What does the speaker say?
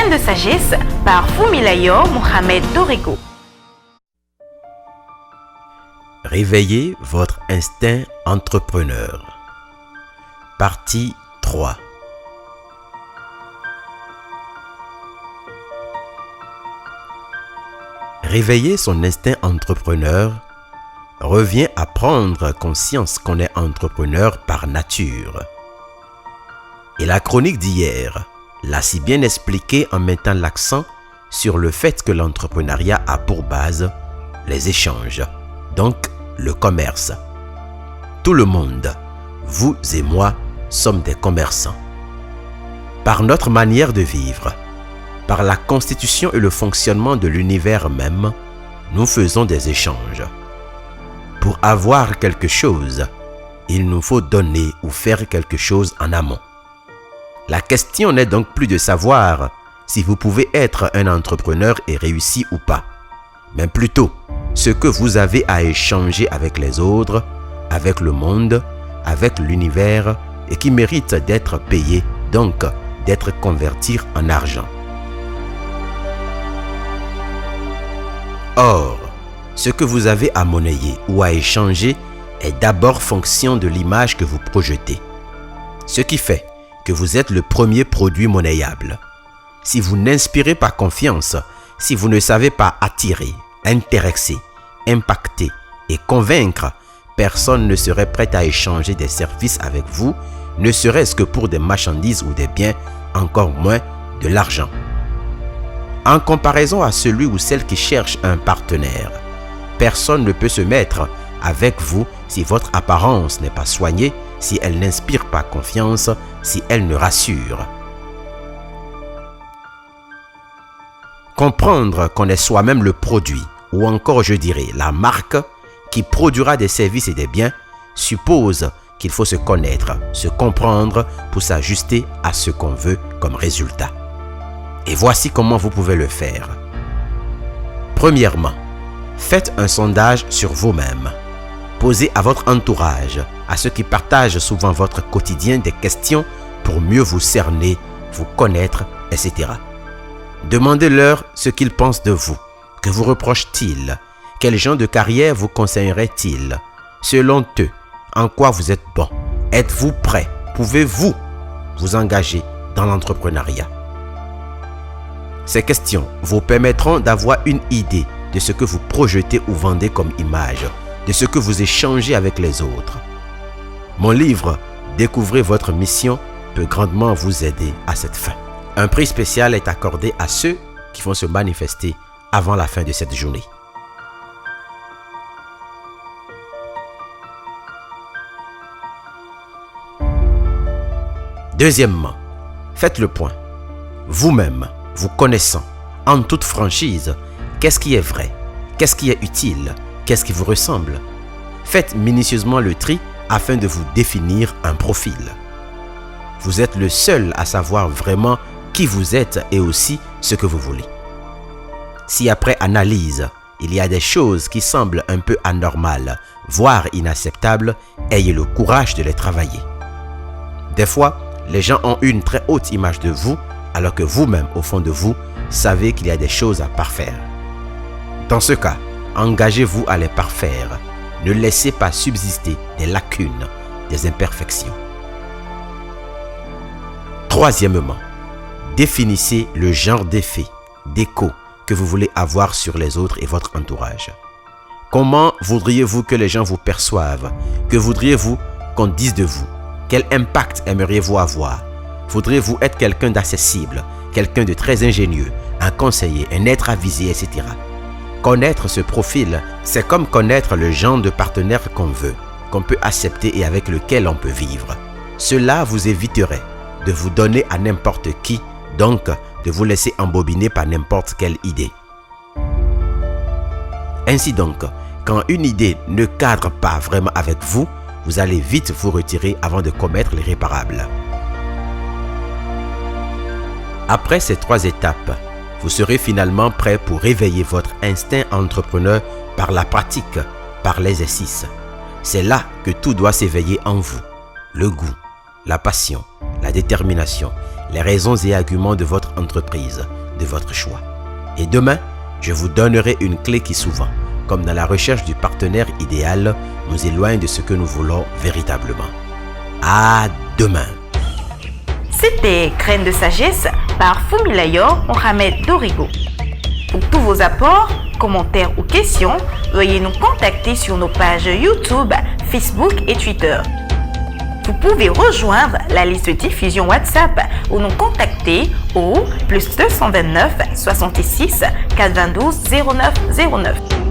Graines de sagesse par Fumilayo Mohamed Dorigo. Réveillez votre instinct entrepreneur. Partie 3. Réveiller son instinct entrepreneur revient à prendre conscience qu'on est entrepreneur par nature. Et la chronique d'hier l'a si bien expliqué en mettant l'accent sur le fait que l'entrepreneuriat a pour base les échanges, donc le commerce. Tout le monde, vous et moi, sommes des commerçants. Par notre manière de vivre, par la constitution et le fonctionnement de l'univers même, nous faisons des échanges. Pour avoir quelque chose, il nous faut donner ou faire quelque chose en amont. La question n'est donc plus de savoir si vous pouvez être un entrepreneur et réussi ou pas, mais plutôt ce que vous avez à échanger avec les autres, avec le monde, avec l'univers et qui mérite d'être payé, donc d'être converti en argent. Or, ce que vous avez à monnayer ou à échanger est d'abord fonction de l'image que vous projetez. Ce qui fait que vous êtes le premier produit monnayable. Si vous n'inspirez pas confiance, si vous ne savez pas attirer, intéresser, impacter et convaincre, personne ne serait prêt à échanger des services avec vous, ne serait-ce que pour des marchandises ou des biens, encore moins de l'argent. En comparaison à celui ou celle qui cherche un partenaire, personne ne peut se mettre avec vous si votre apparence n'est pas soignée, si elle n'inspire pas confiance, si elle ne rassure. Comprendre qu'on est soi-même le produit, ou encore je dirais la marque, qui produira des services et des biens, suppose qu'il faut se connaître, se comprendre pour s'ajuster à ce qu'on veut comme résultat. Et voici comment vous pouvez le faire. Premièrement, faites un sondage sur vous-même. Posez à votre entourage, à ceux qui partagent souvent votre quotidien, des questions pour mieux vous cerner, vous connaître, etc. Demandez-leur ce qu'ils pensent de vous. Que vous reprochent-ils? Quel genre de carrière vous conseilleraient-ils? Selon eux, en quoi vous êtes bon? Êtes-vous prêt? Pouvez-vous vous engager dans l'entrepreneuriat? Ces questions vous permettront d'avoir une idée de ce que vous projetez ou vendez comme image, de ce que vous échangez avec les autres. Mon livre « Découvrez votre mission » peut grandement vous aider à cette fin. Un prix spécial est accordé à ceux qui vont se manifester avant la fin de cette journée. Deuxièmement, faites le point. Vous-même, vous connaissant, en toute franchise, qu'est-ce qui est vrai? Qu'est-ce qui est utile? Qu'est-ce qui vous ressemble? Faites minutieusement le tri afin de vous définir un profil. Vous êtes le seul à savoir vraiment qui vous êtes et aussi ce que vous voulez. Si après analyse, il y a des choses qui semblent un peu anormales, voire inacceptables, ayez le courage de les travailler. Des fois, les gens ont une très haute image de vous, alors que vous-même, au fond de vous, savez qu'il y a des choses à parfaire. Dans ce cas, engagez-vous à les parfaire. Ne laissez pas subsister des lacunes, des imperfections. Troisièmement, définissez le genre d'effet, d'écho que vous voulez avoir sur les autres et votre entourage. Comment voudriez-vous que les gens vous perçoivent? Que voudriez-vous qu'on dise de vous? Quel impact aimeriez-vous avoir? Voudriez-vous être quelqu'un d'accessible, quelqu'un de très ingénieux, un conseiller, un être avisé, etc. Connaître ce profil, c'est comme connaître le genre de partenaire qu'on veut, qu'on peut accepter et avec lequel on peut vivre. Cela vous éviterait de vous donner à n'importe qui, donc de vous laisser embobiner par n'importe quelle idée. Ainsi donc, quand une idée ne cadre pas vraiment avec vous, vous allez vite vous retirer avant de commettre l'irréparable. Après ces 3 étapes, vous serez finalement prêt pour réveiller votre instinct entrepreneur par la pratique, par l'exercice. C'est là que tout doit s'éveiller en vous. Le goût, la passion, la détermination, les raisons et arguments de votre entreprise, de votre choix. Et demain, je vous donnerai une clé qui souvent, comme dans la recherche du partenaire idéal, nous éloigne de ce que nous voulons véritablement. À demain. C'était Graines de sagesse par Fumilayo Mohamed Dorigo. Pour tous vos apports, commentaires ou questions, veuillez nous contacter sur nos pages YouTube, Facebook et Twitter. Vous pouvez rejoindre la liste de diffusion WhatsApp ou nous contacter au +229 66 422 09 09.